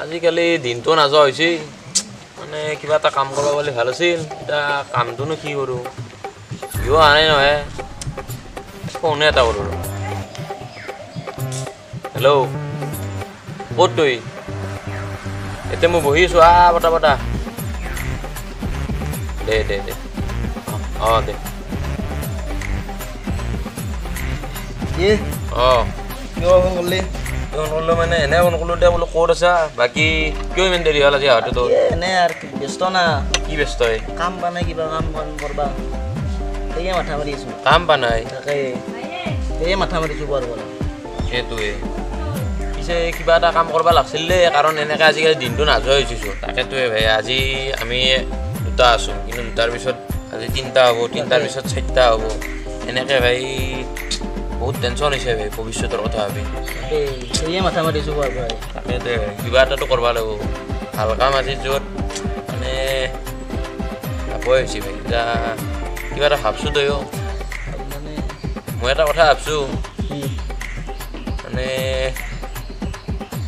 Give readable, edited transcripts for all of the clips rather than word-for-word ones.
আজিকালি দিনটো নাযোৱা হৈছে মানে কিবা এটা কাম কৰিব পালে ভাল আছিল এটা কামটোনো কি কৰো ইও আনে নহয় ফোনে এটা কৰো হেল্ল' ক'ত তুই এতিয়া মই বহি আছো বটা বটা দে দে দে দে কিয় ফোন কৰিলি নকৰিলো মানে এনে ফোন কৰিলো এতিয়া বোলো ক'ত আছা বাকী কিয় ইমান দেৰি হ'ল আজি আহোঁতে তোৰ এনে আৰু ব্যস্ত না কি ব্যস্ত হয় কাম পা নাই কিবা কাম কৰবা সেয়ে মাথা মাৰি আছো কাম পা নাই তাকে সেয়ে মাথা মাৰিছো বৰ বৰ সেইটোৱে পিছে কিবা এটা কাম কৰিব লাগিছিল দেই কাৰণ এনেকৈ আজিকালি দিনটো নাযোৱা হৈছোঁ তাকেটোৱে ভাই আজি আমি দুটা আছোঁ কিন্তু দুটাৰ পিছত আজি তিনিটা হ'ব তিনিটাৰ পিছত চাৰিটা হ'ব এনেকৈ ভাই বহুত টেনশ্যন হৈছে ভাই ভৱিষ্যতৰ কথা ভাবি সেয়ে মাথা মাৰিছোঁ বৰ বৰ তাকেটোৱে কিবা এটাতো কৰিব লাগিব ভাল কাম আজিৰ য'ত মানে ভাবই হৈছে ভাই এতিয়া কিবা এটা ভাবছোঁ তইও মানে মই এটা কথা ভাবছোঁ মানে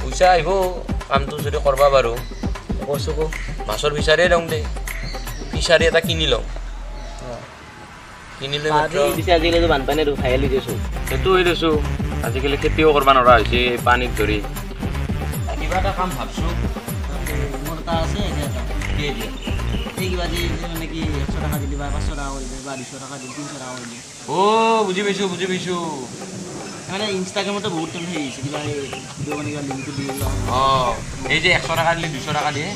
পইচা আহিব কামটো যদি কৰিব পাৰোঁ কৈছোঁ কো মাছৰ ফিচাৰীয়ে দিওঁ দে ফিচাৰী এটা কিনি লওঁ কিনি লৈ মাত্ৰ আজিকালিতো বানপানী আৰু খাই লৈ দিছোঁ সেইটো হৈ দিছোঁ আজিকালি খেতিও কৰিব নোৱাৰা হৈছে পানীত ধৰি কিবা এটা কাম ভাবছোঁ মোৰ এটা আছে দিয়ে দিয়ে এই কিবা যে মানে কি 100 টকা দিলি বা 500 টকা কৰিলে বা 200 টকা দিলি 300 টকা কৰিলে বুজি পাইছোঁ মানে ইনষ্টাগ্ৰামতো বহুত টাইম হেৰি হৈছে কিবা ভিডিঅ' মানে কিবা লিংকটো দি এই যে 100 টকা দিলে 200 টকা দিয়ে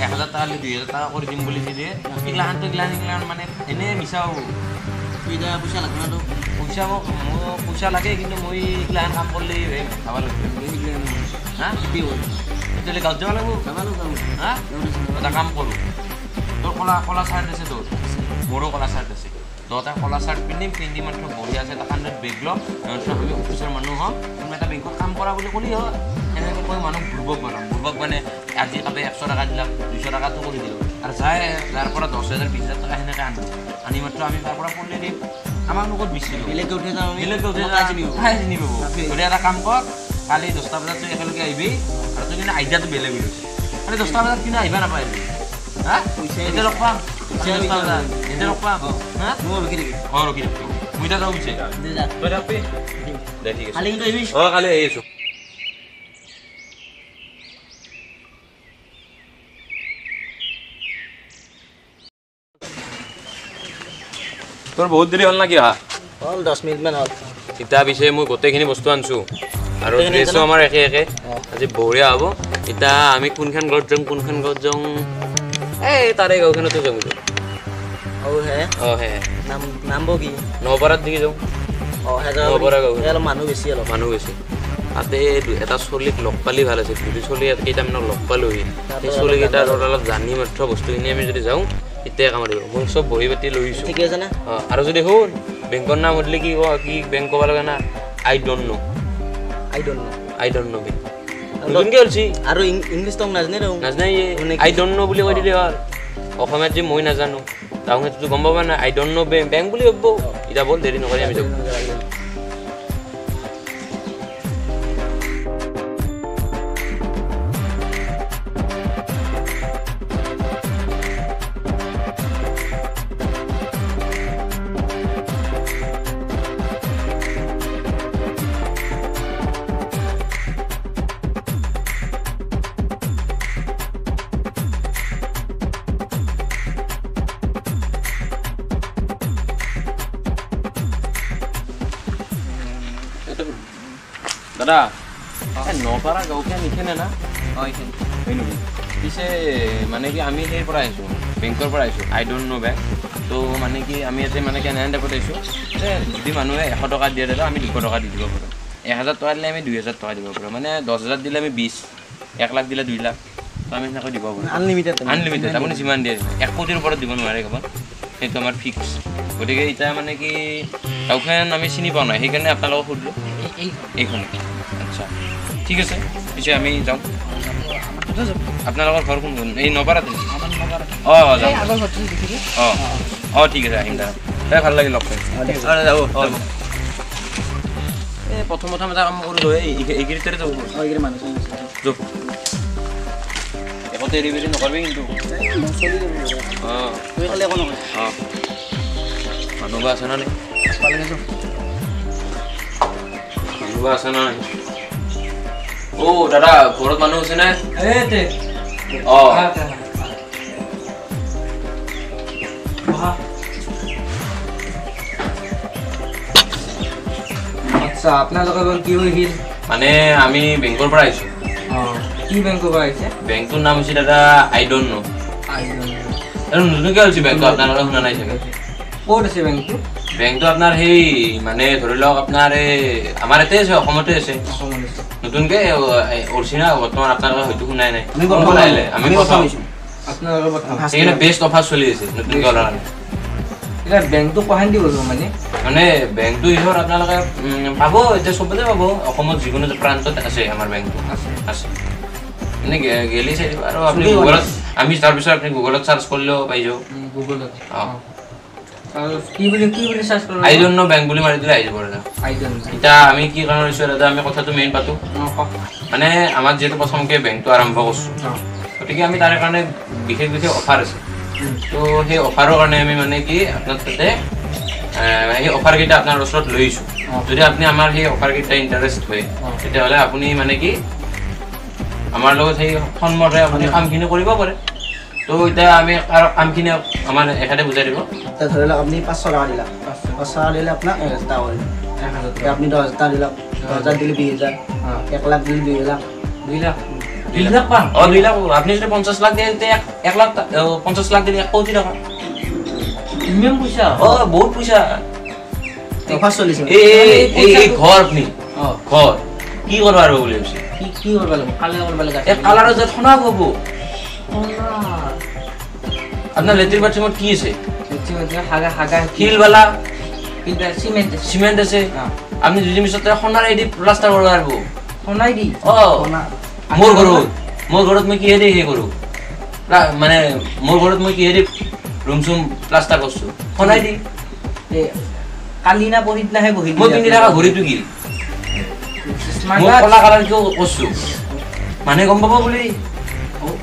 1000 টকা দিলে 2000 টকা কৰি দিম বুলি দিয়ে এইগিলাখান মানে এনেই মিছাও পইচা লাগবে না পইচা মোক পইচা লাগে কিন্তু মই এইগিলাখান কাম কৰিলে খাব লাগিব হা কি হ'ল তেতিয়াহ'লে গাঁৱত যাব লাগিব হা এটা কাম কৰোঁ তোৰ কলা চাৰ্ট আছে তোৰ মোৰো কলা চাৰ্ট আছে দুটা কলা চাৰ্ট পিন্ধি মাত্ৰ বঢ়িয়া আছে এটা কাণ্ডত বেগ লওঁ আমি অফিচৰ মানুহ হওঁ তুমি এটা বেংকত কাম কৰা বুলি ক'লেই হয় এনেকৈ কৈ মানুহ বুৰ্বক মানে আজি কাপে 100 টকা দিলাম 200 টকাটো কৰি দিলোঁ আৰু যাৰ পৰা 10,000 20,000 টকা সেনেকৈ আনি মাত্ৰ আমি তাৰ পৰা পঢ়িলে দিম আমাক লগত বিচিলোঁ বেলেগকৈ উঠি যাওঁ চিনি পাব গতিকে এটা কাম কৰ কালি 10টা বজাত তই একেলগে আহিবি আৰু তই কিন্তু আইডিয়াটো বেলেগ হৈ গৈছে কালি 10টা বজাত কিন্তু আহিবা নাপায় হা এতিয়া লগ পাম এতিয়া লগ পাম হা ৰখি থাকি মই এতিয়া যাওঁ পিছে তই থাকবি দে ঠিক আছে কালি কিন্তু আহিবি কালি আহি আছোঁ তোৰ বহুত দেৰি হ'ল নাকি অহা হ'ল 10 মিনিটমান হ'ল এতিয়া পিছে মই গোটেইখিনি বস্তু আনিছোঁ আৰু ড্ৰেছো আমাৰ একে আজি বঢ়িয়া হ'ব এতিয়া আমি কোনখন গাঁৱত যাওঁ এই তাৰে গাঁওখনতে যাওঁ নাম কি নপাৰাত দেখি যাওঁ নপাৰা গাঁও অলপ মানুহ বেছি তাতে এটা চলিক লগ পালি ভাল আছে দুই চলি কেইটামানক লগ পালোহি সেই চলিকেইটাৰ অলপ জানি মাত্ৰ বস্তুখিনি আমি যদি যাওঁ তেতিয়াই কাম দিব মই চব বহি পাতি লৈ আহিছোঁ ঠিকে আছে না আৰু যদি শুন বেংকৰ নাম সুধিলে কি বেংক ক'ব লাগে না আই ডণ্ট ন' বেংক নতুনকৈ হ'লছি আৰু ইংলিছটো নাজানে আই ডণ্ট ন' বুলি কৈ দিলে হ'ল অসমীয়াত যে মই নাজানো তাহোঁ সেইটোতো গম পাবা নাই আই ডণ্ট ন' বেংক বুলি ভাবিব এতিয়া বল দেৰি নকৰি আমি যাওঁ দাদা নপাৰা গাঁওখন এইখনে না হয় নেকি পিছে মানে কি আমি সেই পৰা আহিছোঁ বেংকৰ পৰা আহিছোঁ আই ডণ্ট ন' বেংক তো মানে কি আমি ইয়াতে মানে কেনেহেন টাইপত আহিছোঁ যদি মানুহে 100 টকা দিয়ে দাদা আমি 200 টকা দি দিব পাৰোঁ 1000 টকা দিলে আমি 2000 টকা দিব পাৰোঁ মানে 10,000 দিলে আমি 20 1 লাখ দিলে 2 লাখ তো আমি সেনেকৈ দিব পাৰোঁ আনলিমিটেড আপুনি যিমান দিয়ে 1 কোটিৰ ওপৰত দিব নোৱাৰে কেৱল সেইটো আমাৰ ফিক্স গতিকে এতিয়া মানে কি গাঁওখন আমি চিনি পাওঁ নাই সেইকাৰণে আপোনালোকক সুধিলোঁ এইখন আচ্ছা ঠিক আছে পিছে আমি যাওঁ আপোনালোকৰ ঘৰ কোন কোন এই নপাৰাতে ঠিক আছে আহিম দাদা ভাল লাগিল লগ পাই যাব এই প্ৰথম এটা কাম কৰোঁ এইগিৰিতে যাব মতে এৰি বেৰি নকৰবি কিন্তু তুমি খালি একো নকয় মানুহ বা আছে না নাই মানুহ বা আছে না নাই দাদা ঘৰত মানুহ আছে নে আচ্ছা আপোনালোকৰ কি হৈছিল মানে আমি বেংকৰ পৰা আহিছো কি বেংকৰ পৰা আহিছে বেংকটোৰ নাম হৈছে দাদা আই ডোন্ট নো নতুনকৈ হৈছে বেংকটো আপোনালোকে শুনা নাই চাগে ক'ত আছে বেংকটো বেংকটো আপোনাৰ সেই মানে ধৰি লওক আপোনাৰ এই আমাৰ ইয়াতে আছে অসমতে আছে নতুনকৈ অৰিজিনেল বৰ্তমান আপোনালোকে হয়তো শুনাই নাই আমি প্ৰথম আপোনালোকৰ কথা সেইকাৰণে বেষ্ট অফাৰ চলি আছে নতুনকৈ ওলোৱাৰ কাৰণে এতিয়া বেংকটো কহান দিব মানে বেংকটো হিচাপত আপোনালোকে পাব এতিয়া চবতে পাব অসমত যিকোনো প্ৰান্তত আছে আমাৰ বেংকটো আছে মানে গেলি চাই দিব আৰু আপুনি গুগলত আমি তাৰপিছত আপুনি গুগলত চাৰ্চ কৰিলেও পাই যাব গুগলত অঁ কি বুলি চাৰ্চ কৰিব আই ডোন্ট নো বেংক বুলি মাৰি দিলে আহি যাব দাদা আই ডোন্ট নো এতিয়া আমি কি কাৰণ হৈছোঁ দাদা আমি কথাটো মেইন পাতোঁ মানে আমাৰ যিহেতু প্ৰথমকৈ বেংকটো আৰম্ভ কৰিছোঁ গতিকে আমি তাৰে কাৰণে বিশেষ অফাৰ আছে তো সেই অফাৰৰ কাৰণে আমি মানে কি আপোনাৰ তাতে সেই অফাৰকেইটা আপোনাৰ ওচৰত লৈ আহিছোঁ যদি আপুনি আমাৰ সেই অফাৰকেইটা ইণ্টাৰেষ্ট হয় তেতিয়াহ'লে আপুনি মানে কি আমাৰ লগত সেই সন্মতে আপুনি কামখিনি কৰিব পাৰে তো এতিয়া আমি কামখিনি আমাৰ এখেতে বুজাই দিব ধৰি লওক আপুনি 500 টকা দিলাক 500 টকা দিলে আপোনাক 1000 টকা কৰিলে আপুনি 10,000 টকা দিলাক 10,000 দিলে 20,000 1 লাখ দিলে 2 লাখ 2 লাখ 2 লাখ পাম 2 লাখ আপনি যদি 50 লাখ দিয়ে 1 লাখ 50 লাখ দিলে 1 কোটি টাকা ইমান পইচা বহুত পইচা অফাৰ চলিছে এই ঘৰ আপনি ঘৰ কি কৰিব আৰু বুলি ভাবিছে কি কৰিব লাগিব কালাৰ কৰিব লাগিব এই কালাৰৰ যে সোণা পাব আপনাৰ লেট্ৰিন বাথৰুমত কি আছে হাগা হিলবালা সিমেন্ট আছে আপনি যদি মিছত সোণাৰ এদি প্লাষ্টাৰ কৰিব পাৰিব সোণাই দি মোৰ ঘৰত মই কিহেদি সেই কৰোঁ মানে মোৰ ঘৰত মই কিহেদি ৰুম চুম প্লাষ্টাৰ কৰিছোঁ সোণাই দি কালি না পৰহিদিনাহে বহি মই পিন্ধি থকা ঘড়ীটো কি মই কলা কালাৰ কিয় কৰিছোঁ মানে গম পাব বুলি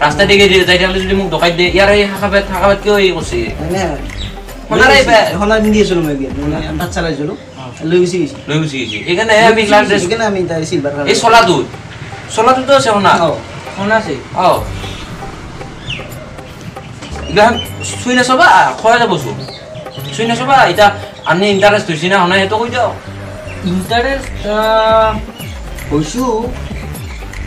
রাস্তা দিকে যাই থাকলে যদি মোক ডকাই দিয়ে ইয়ার এই হাকাবাত কিয় এই করছে সোণাৰ পিন্ধি আছিলোঁ মই তাত চালাইছিলোঁ লৈ গুচি গেছি এখানে আমি ক্লাস ড্রেস আমি চিলভাৰ এই চলাটো আছে সোণা সোণা আছে ইগান চুই নাচাবা খোৱা যাবছো চুই নাচাবা এটা আপনি ইন্টাৰেস্ট হয়েছি না সোণা সেইটো কৈ দিয়ক ইন্টাৰেস্ট হৈছোঁ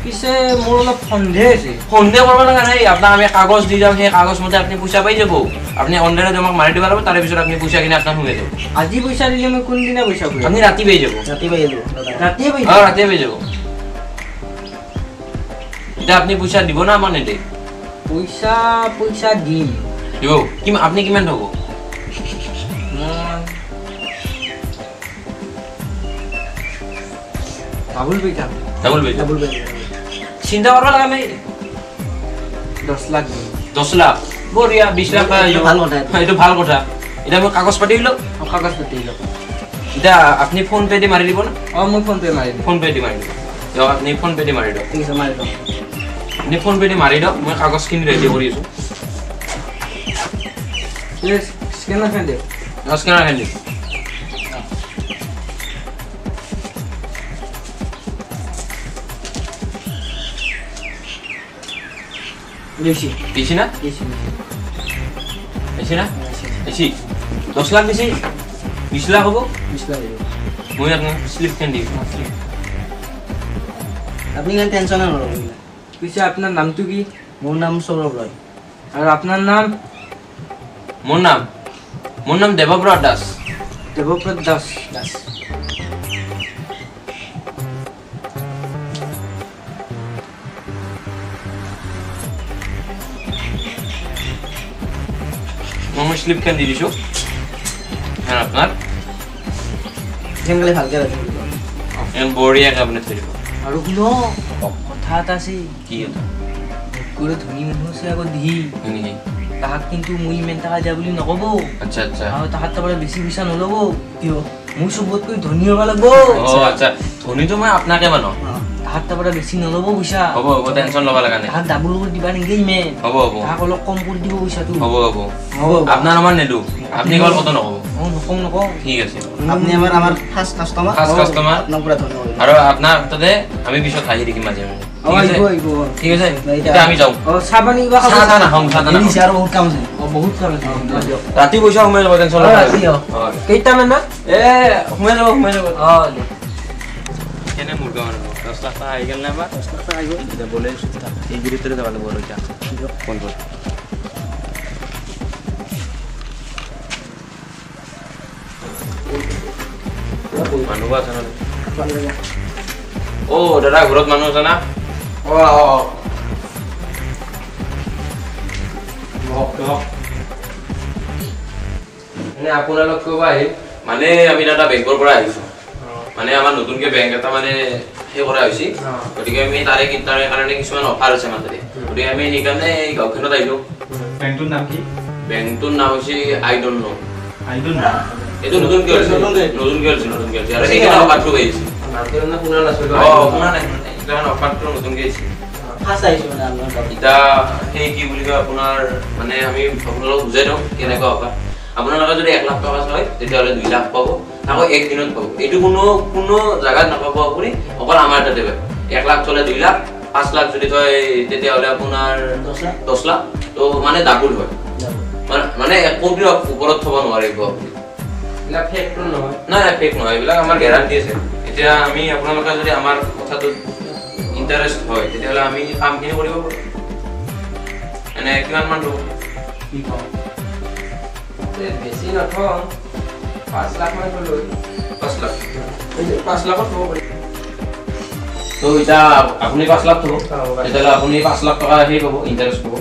পিছে মোৰ অলপ সন্দেহ আছে সন্দেহ কৰিব লগা নাই আপোনাক আমি কাগজ দি যাম সেই কাগজ মতে আপুনি পইচা পাই যাব আপুনি অনলাইনত আমাক মাৰি দিব লাগিব তাৰে পিছত আপুনি পইচা কিনে আপোনাক সোমাই যাব আজি পইচা দিলে মই কোনদিনা পইচা পাম আপুনি ৰাতি পাই যাব ৰাতিয়ে পাই যাব ৰাতিয়ে পাই যাব এতিয়া আপুনি পইচা দিব না আমাৰ নেদে পইচা দিম দিব আপুনি কিমান হ'ব ডাবল পইচা চিন্তা কৰিব লগা নাই 10 লাখ দিম 10 লাখ বঢ়িয়া 20 লাখ এইটো ভাল কথা এতিয়া মই কাগজ পাতি দিলোঁ এতিয়া আপুনি ফোন পে' দি মাৰি দিব না মই ফোন পে' মাৰি দিম দিয়ক আপুনি ফোন পে' দি মাৰি দিয়ক ঠিক আছে মাৰি দিয়ক আপুনি ফোন পে' দি মাৰি দিয়ক মই কাগজখিনি ৰেডি কৰি আছোঁ স্কেনাৰখন দিয়ক স্কেনাৰখন দিয়ক দিছি না 10 লাখ দিছি 20 লাখ হ'ব 20 লাখ মই আপোনাক স্লিপখন দিম আপুনি ইমান টেনশ্যনে নল'ব পিছে আপোনাৰ নামটো কি মোৰ নাম সৌৰভ ৰয় আৰু আপোনাৰ নাম মোৰ নাম দেৱব্ৰত দাস মই স্লিপখন দি দিছোঁ আপনাৰ সোনকালে ভালকে ৰাখিব বঢ়িয়াকৈ আপুনি থৈ দিব আৰু শুনো কথা এটা আছে কি কথা কৰি ধনী মানুহ আছে আগত দি নেকি তাহাক কিন্তু মই ইমান টকা দিয়া বুলি নক'ব আচ্ছা আৰু তাহাত তাৰপৰা বেছি পইচা নল'ব কিয় মই চবতকৈ ধনী হ'ব লাগিব আচ্ছা ধনীটো মই আপোনাকে মানো তাহাত তাৰ পৰা বেছি নল'ব পইচা হ'ব হ'ব টেনশ্যন ল'ব লগা নাই তাহাক ডাবল কৰি দিবা এংগেজমেণ্ট হ'ব হ'ব তাহাক অলপ কম কৰি দিব পইচাটো হ'ব হ'ব হ'ব আপোনাৰ আমাৰ নেদো আপুনি কল কত নক'ব নকওঁ ঠিক আছে আপনি আমার ফার্স্ট কাস্টমার First customer? আপনার পুরা ধন্যবাদ আৰু আপোনাৰ তাতে আমি পিছত খাই থাকিম মাজে মাজে ও ঠিক আছে আইবো আইবো ঠিক আছে এতিয়া আমি যাওঁ অ চাহ পানী কিবা খাব চাহ নাখাওঁ চাহ এই নাখাওঁ আর বহুত কাম আছে বহুত কাম আছে ৰাতি পইচা সোমাই যাব টেনশ্যন ল'ব ৰাতি কেইটামানত সোমাই যাব অ কেনে মুৰ্গা মানুহ 10 লাখ টকা আহি গ'ল নে আমাৰ 10 লাখ টকা আহিব এতিয়া বলে এই ভিতৰতে যাব লাগিব আৰু এতিয়া ফোন কৰ মানুহ আছে না অ দাদা ঘৰত মানুহ আছে না মানে আপোনালোক ক'ব আহিল মানে আমি দাদা বেংকৰ পৰা আহিছোঁ মানে আমাৰ নতুনকে বেংক এটা মানে সেই কৰা হৈছে গতিকে আমি তাৰে কাৰণে কিছুমান অফাৰ আছে মাজতে গতিকে আমি সেইকাৰণে এই গাঁওখনত আহিলোঁ বেংকটোৰ নাম কি বেংকটোৰ নাম হৈছে আই ডণ্ট ন আইডোন না এইটো নতুনকে হৈছে আৰু সেইকাৰণে অফাৰটো আহিছে শুনা নাই সেইকাৰণে অফাৰটো নতুনকে আহিছে ফাৰ্স্ট আইছো মানে আপনাৰ এতিয়া সেই কি বুলি কয় আপোনাৰ মানে আমি আপোনালোকক বুজাই দিওঁ কেনেকুৱা অফাৰ আপোনালোকে যদি 1 লাখ টকা হয় তেতিয়াহ'লে 2 লাখ পাব আকৌ এক দিনত পাব এইটো কোনো জায়গাত নাপাব আপুনি অকল আমাৰ তাতে পাব 1 লাখ চলে 2 লাখ 5 লাখ যদি হয় তেতিয়াহ'লে আপোনাৰ 10 লাখ তো মানে ডাবল হয় মানে 1 কোটিৰ ওপৰত থব নোৱাৰিব আপুনি না ফেকটো নহয় নাই ফেক নহয় এইবিলাক আমাৰ গ্যাৰান্টি আছে এতিয়া আমি আপোনালোকে যদি আমাৰ কথাটো ইণ্টাৰেষ্ট হয় তেতিয়াহ'লে আমি কামখিনি কৰিব পাৰোঁ এনে কিমান মান ল'ব কি কম বেছি নথওঁ 5 লাখ মান লৈ 5 লাখ 5 লাখত হ'ব পাৰি তো এতিয়া আপুনি 5 লাখ থ'ব তেতিয়াহ'লে আপুনি 5 লাখ টকা সেই পাব ইণ্টাৰেষ্ট পাব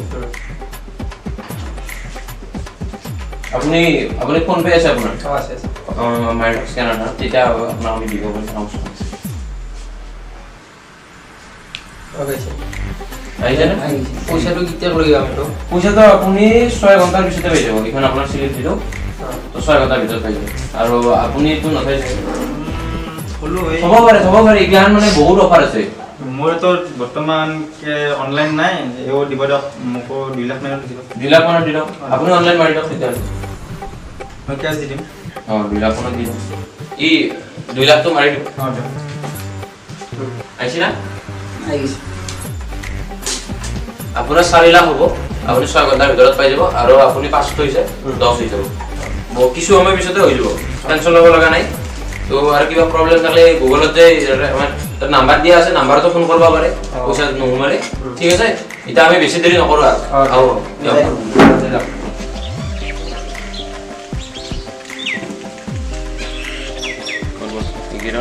আপুনি ফোন পে আছে আপোনাৰ আছে মাইণ্ড স্কেনাৰ তেতিয়া আপোনাক আমি দিব পাৰিম আহিছেনে পইচাটো কেতিয়া কৰি যাম এইটো পইচাটো আপুনি 6 ঘণ্টাৰ পিছতে পাই যাব এইখন আপোনাৰ চিলিপ দিলোঁ তো 6 ঘণ্টাৰ ভিতৰত পাই যাব আৰু আপুনিতো নাথাকে থ'ব পাৰে এইখন মানে বহুত অফাৰ আছে মোৰতো বৰ্তমান অনলাইন নাই এও দিব দিয়ক মোকো 2 লাখ মানত দিব 2 লাখ মানত দি দিয়ক আপুনি অনলাইন মাৰি দিয়ক তেতিয়াহ'লে মই কেছ দি দিম 2 লাখ মানত দি দিয়ক 2 লাখটো মাৰি দিয়ক দিয়ক আহিছে না আইছো আপোনাৰ 4 লাখ হ'ব আপুনি 6 ঘণ্টাৰ ভিতৰত পাই যাব আৰু আপুনি 5 হৈছে 10 হৈ যাব কিছু সময় পিছতে হৈ যাব টেনশ্যন ল'ব লগা নাই তো আৰু কিবা প্ৰব্লেম থাকিলে গুগলত যে আমাৰ নাম্বাৰ দিয়া আছে নাম্বাৰতো ফোন কৰিব পাৰে পইচা নোসোমালে ঠিক আছে এতিয়া আমি বেছি দেৰি নকৰোঁ আৰু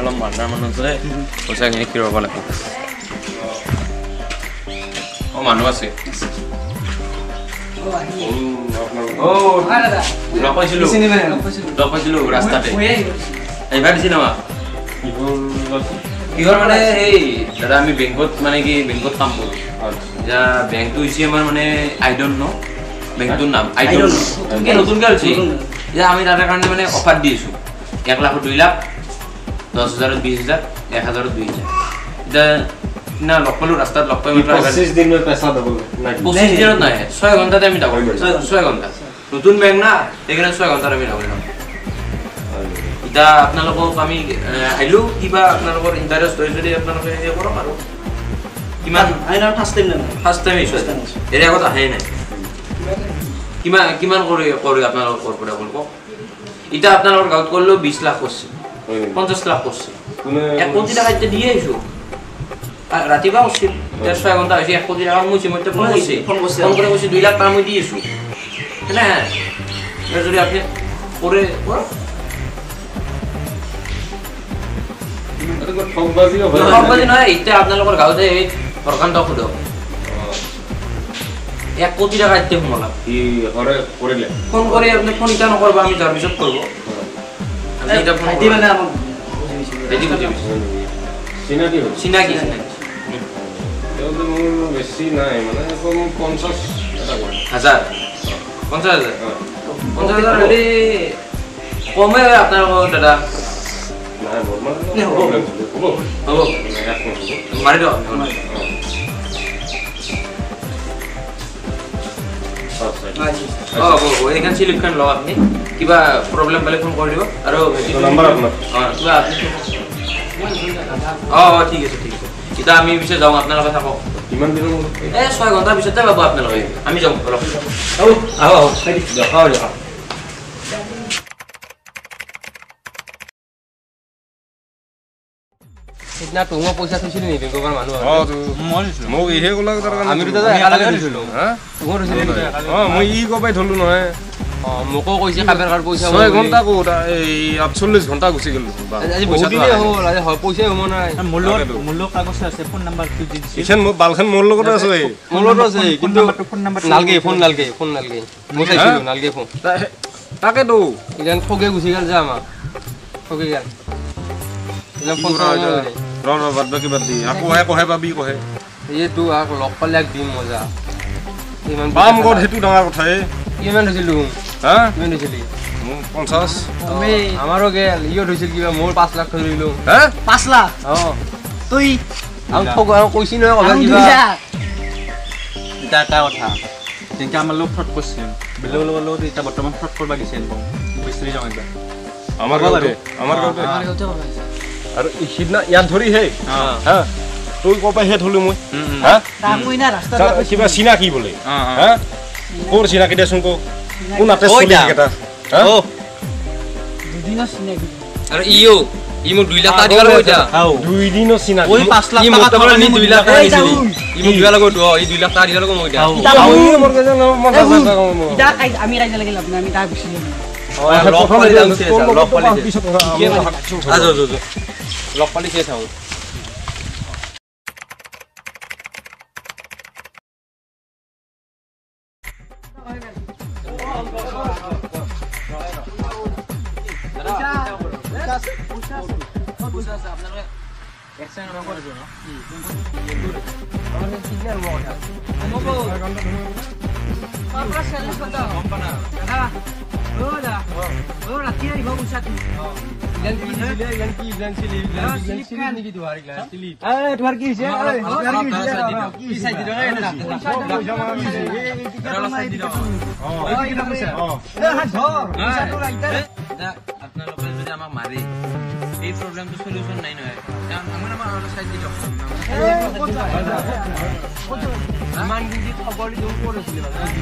অলপ মাৰ্ডাৰ মানুহ আছে পইচাখিনি কিৰব লাগে মানুহ আছে লগ পাইছিলো ৰাস্তাতে এইবাৰ দিছি নামা কিহৰ মানে সেই দাদা আমি বেংকত মানে কি বেংকত কাম কৰোঁ এতিয়া বেংকটো হৈছে আমাৰ মানে আই ডণ্ট ন বেংকটোৰ নাম আই ডণ্ট ন নতুনকৈ হৈছে এতিয়া আমি তাৰ কাৰণে মানে অফাৰ দি আছোঁ 1 লাখত 2 লাখ 10,000 20,000 1,000 2,000 এতিয়া না লগ পালোঁ ৰাস্তাত লগ পাই 25 দিন में पैसा डबल नहीं 25 দিনত নাই 6 ঘণ্টাতে আমি ডাবল কৰিম 6 ঘণ্টা নতুন বেংক না সেইকাৰণে 6 ঘণ্টাত আমি ডাবল কৰিম এতিয়া আপোনালোকক আমি আহিলোঁ কিবা আপোনালোকৰ ইণ্টাৰেষ্ট হয় যদি আপোনালোকে হেৰি কৰক আৰু কিমান আইনাৰ ফাৰ্স্ট টাইম না ফাৰ্ষ্ট টাইম আহিছোঁ এৰি আগত আহেই নাই কিমান কৰি আপোনালোকৰ পৰা কওক এতিয়া আপোনালোকৰ গাঁৱত কৰিলেও 20 লাখ কৰিছে 50 লাখ কৰিছে 1 কোটি টকা এতিয়া দিয়ে আহিছোঁ ৰাতিপুৱা কৈছিল 6 ঘণ্টা হৈছে 1 কোটি টকা মই মধ্যে ফোন কৰি কৈছে 2 লাখ টকা মই দি আছোঁ হেনে যদি আপুনি কৰে ठगबाजी हो ठगबाजी নহয় এতিয়া আপোনালোকৰ গাঁৱতে এই প্ৰকাণ্ড সোধক 1 কোটি টকা এতিয়া সোমালাম ই হৰে কৰিলে ফোন কৰি আপুনি ফোন ইটা নকৰিব আমি যাৰ পিছত কৰিব আমি এটা ফোন আইটি মানে আমাক বুজি বুজি চিনাকি হ'ল চিনাকি তেওঁতো মোৰ বেছি নাই মানে কম 50 এটা কৰে 50,000 50,000 হ'লে কমে হয় আপোনালোকৰ দাদা নাই নৰ্মাল প্ৰব্লেম হ'ব হ'ব মাৰি দিয়ক এইখান চিলিপখান লওক আপুনি কিবা প্ৰব্লেম পালে ফোন কৰি দিব আৰু নাম্বাৰ আপোনাৰ কিবা আপুনি ঠিক আছে এতিয়া আমি পিছে যাওঁ আপোনালোকে থাকক কিমান দিনৰ মূৰত 6 ঘণ্টাৰ পিছতে পাব আপোনালোকে আমি যাওঁ অলপ আহক দিয়ক সিদিনা তোমাক পইচা থৈছিলি নি বেংকৰ মানুহ মোক ইহে ক'লা আমি দুটা একেলগে থৈছিলো তোমাক থৈছিলি মই ই ক'বাই থলো নহয় মোকো কৈছে কাপেৰ কাৰ পইচা 6 ঘণ্টা ক'ত এই 48 ঘণ্টা গুচি গ'ল আজি পইচা হ'ল আজি পইচাই হ'ব নাই মূল্য কাগজ আছে ফোন নাম্বাৰটো দি দিছে ইখান বালখান মোৰ লগত আছে মোৰ লগত আছে কিন্তু ফোন নাম্বাৰ নালগে ফোন মই চাইছিলো নালগে ফোন তাকেতো ইমান ঠগে গুচি গ'ল যে আমাক ঠগে গ'ল ইমান ফোন বাদ বাকি বাদ দি আকৌ কহে পাবি কহে এইটো আক লগ পালে দিম মজা ইমান পাম ক'ত সেইটো ডাঙৰ কথাই কিমান হৈছিল হা কিমান হৈছিলি মোক 50 আমাৰো গেল ইও হৈছিল কিবা মোৰ 5 লাখ ধৰিলো হা 5 লাখ তুই আৰু কৈছি নহয় কথা কিবা এটা কথা যেনকে আমাৰ লোক ফ্ৰড কৰিছিল বেলেগৰ লগত এটা বৰ্তমান ফ্ৰড কৰিব দিছিল বিচৰি যাওঁ একবাৰ আমাৰ গাঁৱতে আৰু সিদিনা ইয়াত ধৰি হে হা তই ক'ৰ পৰা হে থলো মই হা কিবা চিনাকি বোলে হা ক'ৰ চিনাকি দেচোন ক কোন আতে চলি কেইটা হা দুদিনৰ চিনাকি আৰু ই মোক 2 লাখ টকা দিগাল কইতা 2 দিনৰ চিনাকি ওই 5 লাখ ই মোক টকা নি 2 লাখ টকা দিছিল ই মোক দিগাল কইতো ই 2 লাখ টকা দিগাল কো মই ইটা আমি ৰাইজা লাগিল আপনি আমি তাৰ বিচৰি লগ পালি চেছ হও আপোনালোকে যদি আমাক মাৰে এই প্ৰব্লেমটো সলিউশন নাই নহয় আমাৰ সাইড দি ইমান দিদি খবৰ দিও কৰিছিল নাই